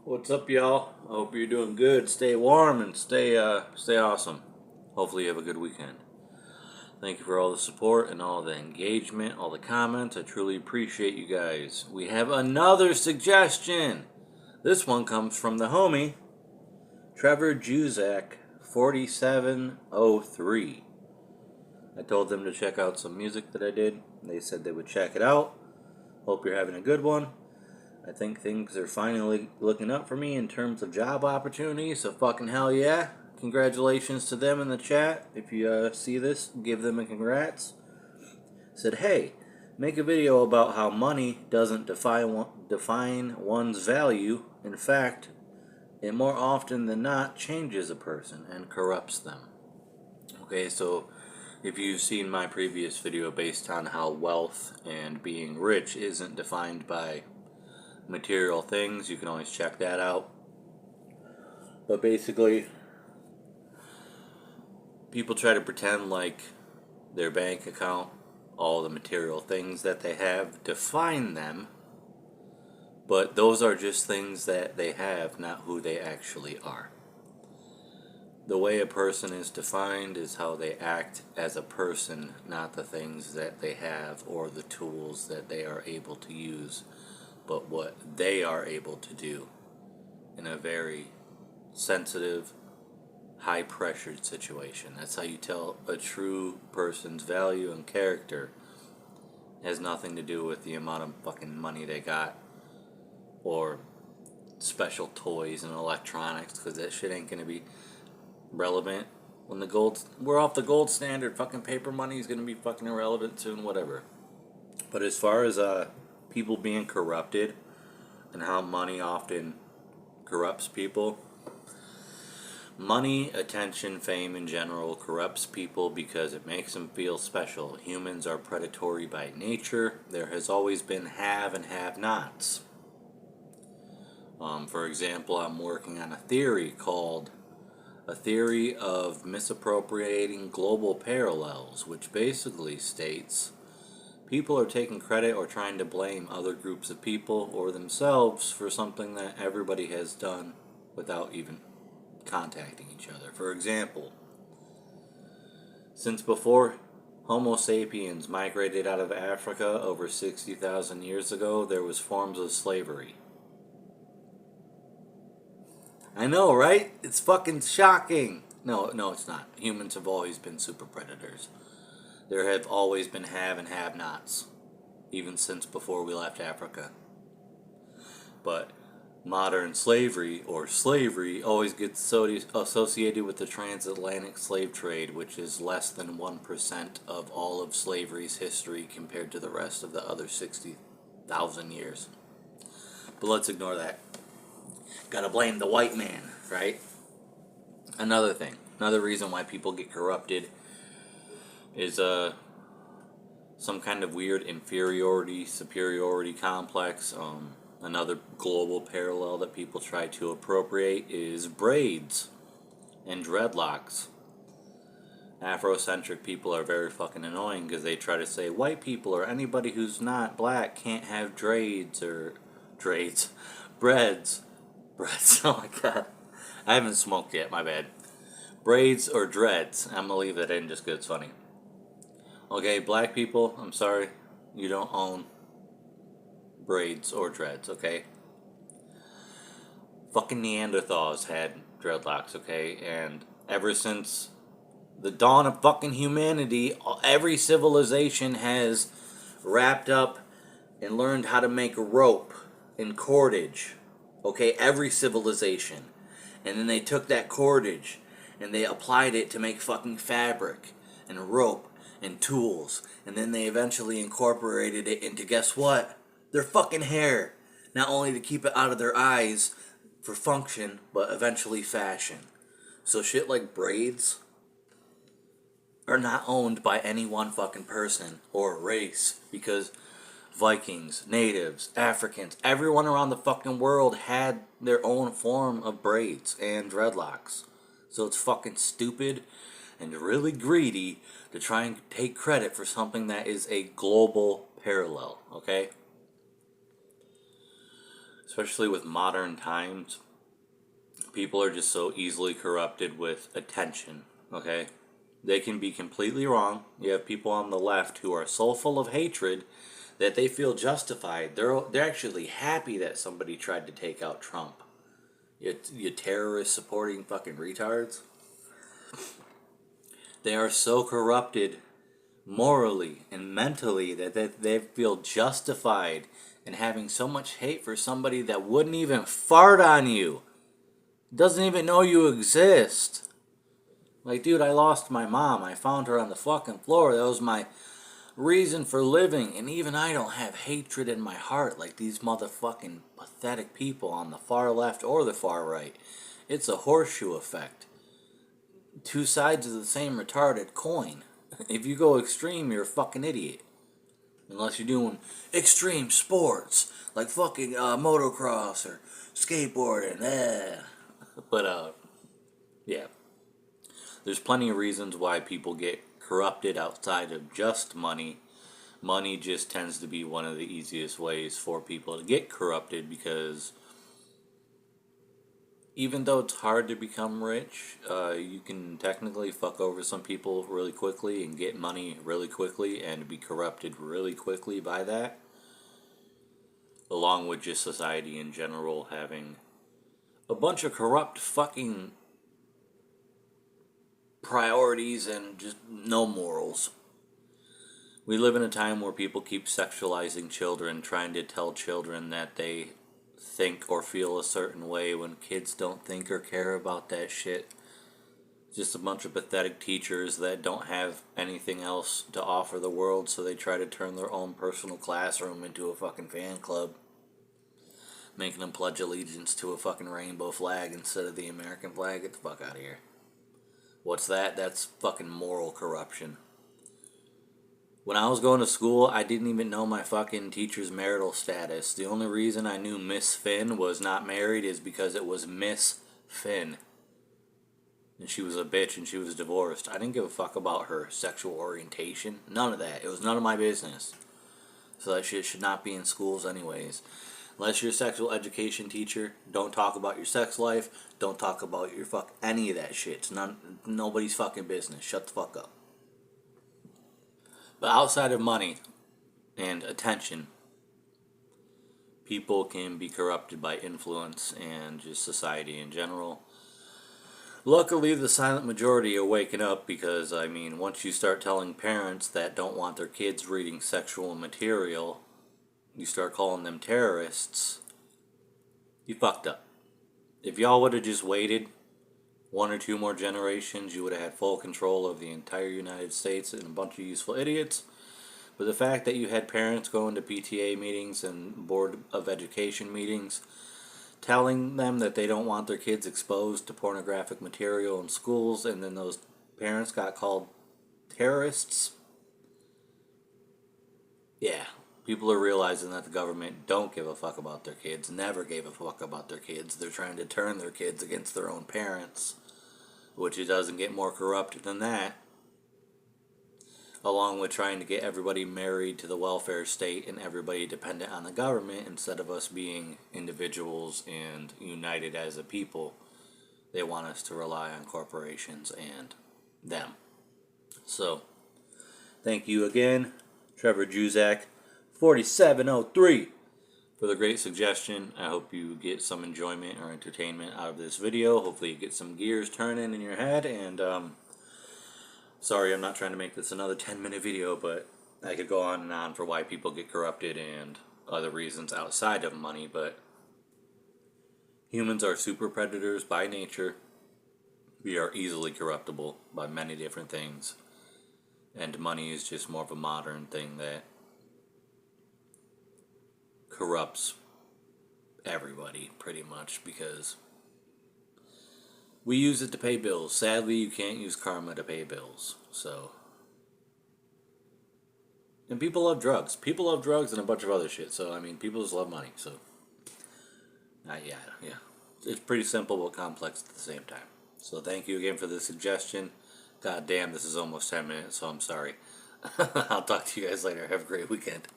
What's up, y'all? I hope you're doing good. Stay warm and stay awesome. Hopefully, you have a good weekend. Thank you for all the support and all the engagement, all the comments. I truly appreciate you guys. We have another suggestion. This one comes from the homie Trevor Juzak 4703. I told them to check out some music that I did. They said they would check it out. Hope you're having a good one. I think things are finally looking up for me in terms of job opportunities, so fucking hell yeah. Congratulations to them in the chat. If you see this, give them a congrats. Said, hey, make a video about how money doesn't define one's value. In fact, it more often than not changes a person and corrupts them. Okay, so if you've seen my previous video based on how wealth and being rich isn't defined by material things, you can always check that out. But basically, people try to pretend like their bank account, all the material things that they have, define them, but those are just things that they have, not who they actually are. The way a person is defined is how they act as a person, not the things that they have or the tools that they are able to use, but what they are able to do in a very sensitive, high-pressured situation. That's how you tell a true person's value and character. It has nothing to do with the amount of fucking money they got or special toys and electronics, because that shit ain't gonna be relevant when we're off the gold standard. Fucking paper money is gonna be fucking irrelevant soon, whatever. But as far as people being corrupted and how money often corrupts people, money, attention, fame in general corrupts people because it makes them feel special. Humans are predatory by nature. There has always been have and have-nots. For example, I'm working on a theory called a theory of misappropriating global parallels, which basically states people are taking credit or trying to blame other groups of people or themselves for something that everybody has done without even contacting each other. For example, since before Homo sapiens migrated out of Africa over 60,000 years ago, there was forms of slavery. I know, right? It's fucking shocking. No, it's not. Humans have always been super predators. There have always been have and have-nots, even since before we left Africa. But modern slavery, or slavery, always gets associated with the transatlantic slave trade, which is less than 1% of all of slavery's history compared to the rest of the other 60,000 years. But let's ignore that. Gotta blame the white man, right? Another reason why people get corrupted is some kind of weird inferiority, superiority complex. Another global parallel that people try to appropriate is braids and dreadlocks. Afrocentric people are very fucking annoying because they try to say white people or anybody who's not black can't have dreads. Breads. Oh my god. I haven't smoked yet, my bad. Braids or dreads. I'm gonna leave that in just because it's funny. Okay, black people, I'm sorry. You don't own braids or dreads, okay? Fucking Neanderthals had dreadlocks, okay? And ever since the dawn of fucking humanity, every civilization has wrapped up and learned how to make rope and cordage. Okay, every civilization. And then they took that cordage and they applied it to make fucking fabric and rope and tools. And then they eventually incorporated it into, guess what? Their fucking hair. Not only to keep it out of their eyes for function, but eventually fashion. So shit like braids are not owned by any one fucking person or race, because Vikings, natives, Africans, everyone around the fucking world had their own form of braids and dreadlocks. So it's fucking stupid and really greedy to try and take credit for something that is a global parallel, okay? especially with modern times, people are just so easily corrupted with attention, okay? They can be completely wrong. You have people on the left who are so full of hatred that they feel justified. They're actually happy that somebody tried to take out Trump. You terrorist supporting fucking retards. They are so corrupted morally and mentally that they feel justified in having so much hate for somebody that wouldn't even fart on you. Doesn't even know you exist. Like, dude, I lost my mom. I found her on the fucking floor. That was my reason for living. And even I don't have hatred in my heart like these motherfucking pathetic people on the far left or the far right. It's a horseshoe effect. Two sides of the same retarded coin. If you go extreme, you're a fucking idiot. Unless you're doing extreme sports, like fucking motocross or skateboarding. But, yeah. There's plenty of reasons why people get corrupted outside of just money. Money just tends to be one of the easiest ways for people to get corrupted, because even though it's hard to become rich, you can technically fuck over some people really quickly and get money really quickly and be corrupted really quickly by that. Along with just society in general having a bunch of corrupt fucking priorities and just no morals. We live in a time where people keep sexualizing children, trying to tell children that they think or feel a certain way when kids don't think or care about that shit. Just a bunch of pathetic teachers that don't have anything else to offer the world, so they try to turn their own personal classroom into a fucking fan club, making them pledge allegiance to a fucking rainbow flag instead of the American flag. Get the fuck out of here. What's that? That's fucking moral corruption. When I was going to school, I didn't even know my fucking teacher's marital status. The only reason I knew Miss Finn was not married is because it was Miss Finn. And she was a bitch and she was divorced. I didn't give a fuck about her sexual orientation. None of that. It was none of my business. So that shit should not be in schools anyways. Unless you're a sexual education teacher, don't talk about your sex life. Don't talk about your any of that shit. It's nobody's fucking business. Shut the fuck up. But outside of money and attention, people can be corrupted by influence and just society in general. Luckily, the silent majority are waking up, because, I mean, once you start telling parents that don't want their kids reading sexual material, you start calling them terrorists, you fucked up. If y'all would have just waited 1 or 2 more generations, you would have had full control of the entire United States and a bunch of useful idiots. But the fact that you had parents going to PTA meetings and Board of Education meetings telling them that they don't want their kids exposed to pornographic material in schools, and then those parents got called terrorists, yeah, people are realizing that the government don't give a fuck about their kids, never gave a fuck about their kids. They're trying to turn their kids against their own parents, which it doesn't get more corrupt than that. Along with trying to get everybody married to the welfare state and everybody dependent on the government instead of us being individuals and united as a people. They want us to rely on corporations and them. So, thank you again, Trevor Juzak, 4703, for the great suggestion. I hope you get some enjoyment or entertainment out of this video. Hopefully you get some gears turning in your head, and sorry, I'm not trying to make this another 10-minute video, but I could go on and on for why people get corrupted and other reasons outside of money, but humans are super predators by nature. We are easily corruptible by many different things, and money is just more of a modern thing that corrupts everybody pretty much, because we use it to pay bills. Sadly, you can't use karma to pay bills. So, and people love drugs. People love drugs and a bunch of other shit. So, I mean, people just love money. So, yeah. It's pretty simple but complex at the same time. So, thank you again for the suggestion. God damn, this is almost 10 minutes, so I'm sorry. I'll talk to you guys later. Have a great weekend.